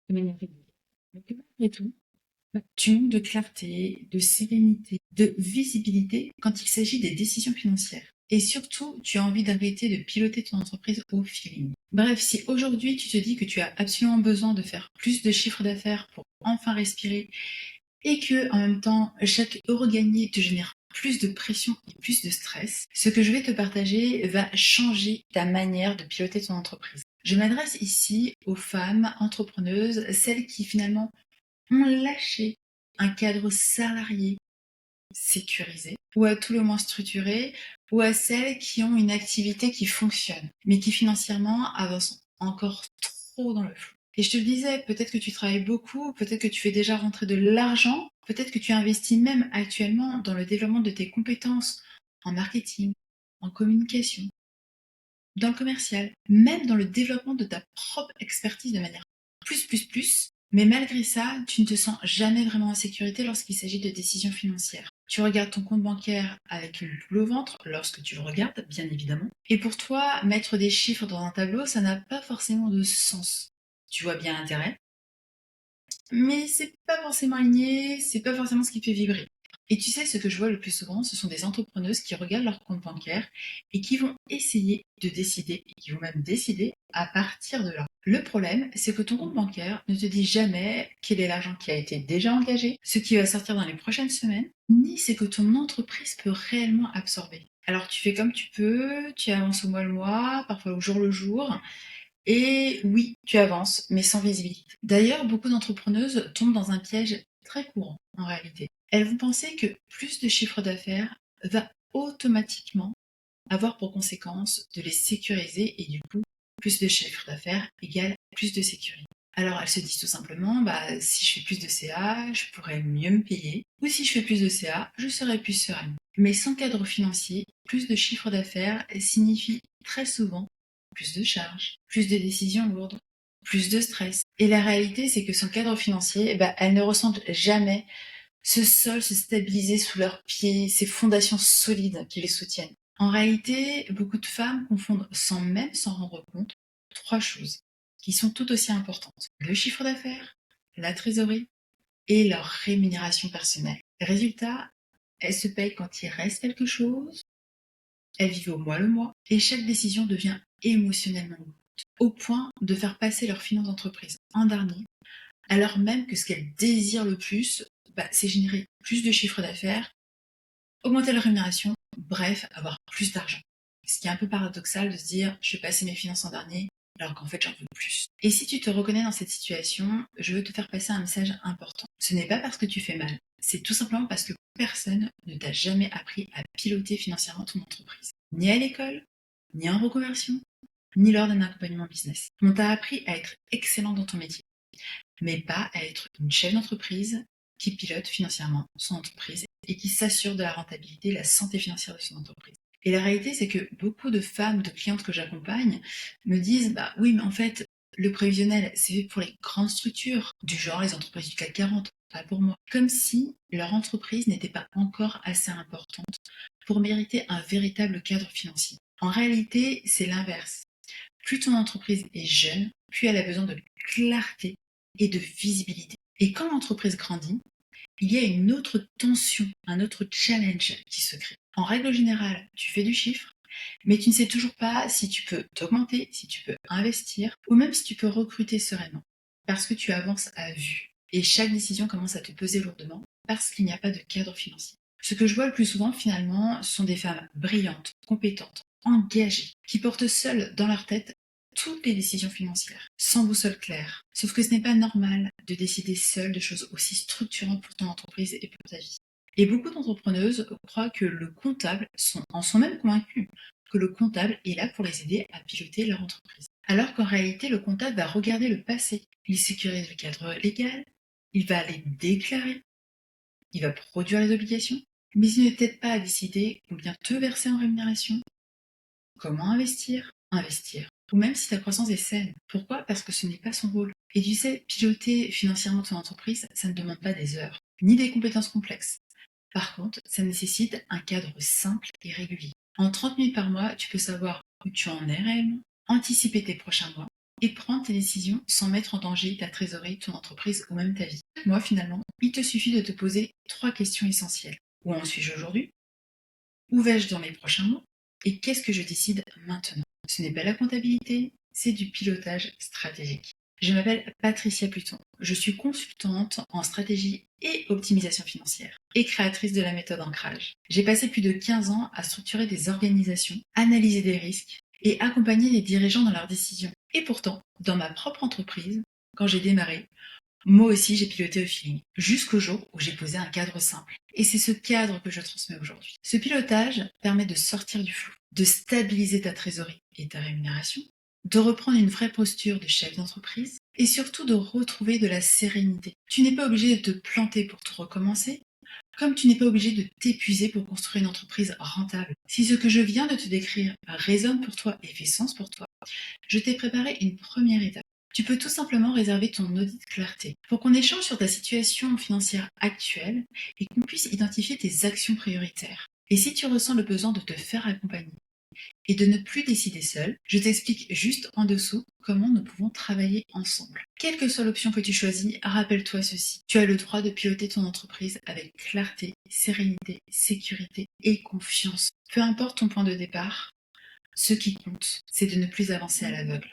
de manière régulière. Mais que malgré tout, tu manques de clarté, de sérénité, de visibilité quand il s'agit des décisions financières. Et surtout, tu as envie d'arrêter de piloter ton entreprise au feeling. Bref, si aujourd'hui tu te dis que tu as absolument besoin de faire plus de chiffre d'affaires pour enfin respirer et que en même temps chaque euro gagné te génère plus de pression et plus de stress, ce que je vais te partager va changer ta manière de piloter ton entreprise. Je m'adresse ici aux femmes entrepreneuses, celles qui finalement ont lâché un cadre salarié sécurisé, ou à tout le moins structuré, ou à celles qui ont une activité qui fonctionne, mais qui financièrement avancent encore trop dans le flou. Et je te le disais, peut-être que tu travailles beaucoup, peut-être que tu fais déjà rentrer de l'argent, peut-être que tu investis même actuellement dans le développement de tes compétences en marketing, en communication, dans le commercial, même dans le développement de ta propre expertise de manière plus, mais malgré ça, tu ne te sens jamais vraiment en sécurité lorsqu'il s'agit de décisions financières. Tu regardes ton compte bancaire avec une boule au ventre lorsque tu le regardes, bien évidemment. Et pour toi, mettre des chiffres dans un tableau, ça n'a pas forcément de sens. Tu vois bien l'intérêt, mais c'est pas forcément aligné, c'est pas forcément ce qui fait vibrer. Et tu sais, ce que je vois le plus souvent, ce sont des entrepreneuses qui regardent leur compte bancaire et qui vont essayer de décider, et qui vont même décider à partir de là. Le problème, c'est que ton compte bancaire ne te dit jamais quel est l'argent qui a été déjà engagé, ce qui va sortir dans les prochaines semaines, ni ce que ton entreprise peut réellement absorber. Alors tu fais comme tu peux, tu avances au mois le mois, parfois au jour le jour, et oui, tu avances, mais sans visibilité. D'ailleurs, beaucoup d'entrepreneuses tombent dans un piège très courant, en réalité. Elles vont penser que plus de chiffre d'affaires va automatiquement avoir pour conséquence de les sécuriser et du coup, plus de chiffre d'affaires égale plus de sécurité. Alors elles se disent tout simplement, si je fais plus de CA, je pourrais mieux me payer, ou si je fais plus de CA, je serai plus sereine. Mais sans cadre financier, plus de chiffre d'affaires signifie très souvent plus de charges, plus de décisions lourdes, plus de stress. Et la réalité, c'est que sans cadre financier, elles ne ressentent jamais ce sol se stabiliser sous leurs pieds, ces fondations solides qui les soutiennent. En réalité, beaucoup de femmes confondent sans même s'en rendre compte trois choses qui sont tout aussi importantes. Le chiffre d'affaires, la trésorerie et leur rémunération personnelle. Résultat, elles se payent quand il reste quelque chose, elles vivent au mois le mois et chaque décision devient émotionnellement lourde, au point de faire passer leur finance d'entreprise en dernier, alors même que ce qu'elles désirent le plus, c'est générer plus de chiffre d'affaires, augmenter leur rémunération, bref, avoir plus d'argent. Ce qui est un peu paradoxal de se dire je vais passer mes finances en dernier alors qu'en fait j'en veux plus. Et si tu te reconnais dans cette situation, je veux te faire passer un message important. Ce n'est pas parce que tu fais mal, c'est tout simplement parce que personne ne t'a jamais appris à piloter financièrement ton entreprise. Ni à l'école, ni en reconversion, ni lors d'un accompagnement business. On t'a appris à être excellent dans ton métier, mais pas à être une chef d'entreprise qui pilote financièrement son entreprise et qui s'assure de la rentabilité et la santé financière de son entreprise. Et la réalité, c'est que beaucoup de femmes, de clientes que j'accompagne me disent oui, mais en fait, le prévisionnel, c'est fait pour les grandes structures, du genre les entreprises du CAC 40, pas pour moi. Comme si leur entreprise n'était pas encore assez importante pour mériter un véritable cadre financier. En réalité, c'est l'inverse. Plus ton entreprise est jeune, plus elle a besoin de clarté et de visibilité. Et quand l'entreprise grandit, il y a une autre tension, un autre challenge qui se crée. En règle générale, tu fais du chiffre, mais tu ne sais toujours pas si tu peux t'augmenter, si tu peux investir, ou même si tu peux recruter sereinement, parce que tu avances à vue. Et chaque décision commence à te peser lourdement, parce qu'il n'y a pas de cadre financier. Ce que je vois le plus souvent, finalement, sont des femmes brillantes, compétentes, engagées, qui portent seules dans leur tête toutes les décisions financières, sans boussole claire. Sauf que ce n'est pas normal de décider seule de choses aussi structurantes pour ton entreprise et pour ta vie. Et beaucoup d'entrepreneuses croient que le comptable en sont même convaincus que le comptable est là pour les aider à piloter leur entreprise. Alors qu'en réalité, le comptable va regarder le passé. Il sécurise le cadre légal, il va les déclarer, il va produire les obligations, mais il ne t'aide pas à décider combien te verser en rémunération, comment investir, ou même si ta croissance est saine. Pourquoi? Parce que ce n'est pas son rôle. Et tu sais, piloter financièrement ton entreprise, ça ne demande pas des heures, ni des compétences complexes. Par contre, ça nécessite un cadre simple et régulier. En 30 minutes par mois, tu peux savoir où tu en es réellement, anticiper tes prochains mois, et prendre tes décisions sans mettre en danger ta trésorerie, ton entreprise ou même ta vie. Moi, finalement, il te suffit de te poser 3 questions essentielles. Où en suis-je aujourd'hui? Où vais-je dans les prochains mois? Et qu'est-ce que je décide maintenant? Ce n'est pas la comptabilité, c'est du pilotage stratégique. Je m'appelle Patricia Pluton. Je suis consultante en stratégie et optimisation financière et créatrice de la méthode Ancrage. J'ai passé plus de 15 ans à structurer des organisations, analyser des risques et accompagner les dirigeants dans leurs décisions. Et pourtant, dans ma propre entreprise, quand j'ai démarré, moi aussi j'ai piloté au feeling, jusqu'au jour où j'ai posé un cadre simple. Et c'est ce cadre que je transmets aujourd'hui. Ce pilotage permet de sortir du flou, de stabiliser ta trésorerie et ta rémunération, de reprendre une vraie posture de chef d'entreprise et surtout de retrouver de la sérénité. Tu n'es pas obligé de te planter pour tout recommencer, comme tu n'es pas obligé de t'épuiser pour construire une entreprise rentable. Si ce que je viens de te décrire résonne pour toi et fait sens pour toi, je t'ai préparé une première étape. Tu peux tout simplement réserver ton audit clarté pour qu'on échange sur ta situation financière actuelle et qu'on puisse identifier tes actions prioritaires. Et si tu ressens le besoin de te faire accompagner et de ne plus décider seul, je t'explique juste en dessous comment nous pouvons travailler ensemble. Quelle que soit l'option que tu choisis, rappelle-toi ceci. Tu as le droit de piloter ton entreprise avec clarté, sérénité, sécurité et confiance. Peu importe ton point de départ, ce qui compte, c'est de ne plus avancer à l'aveugle.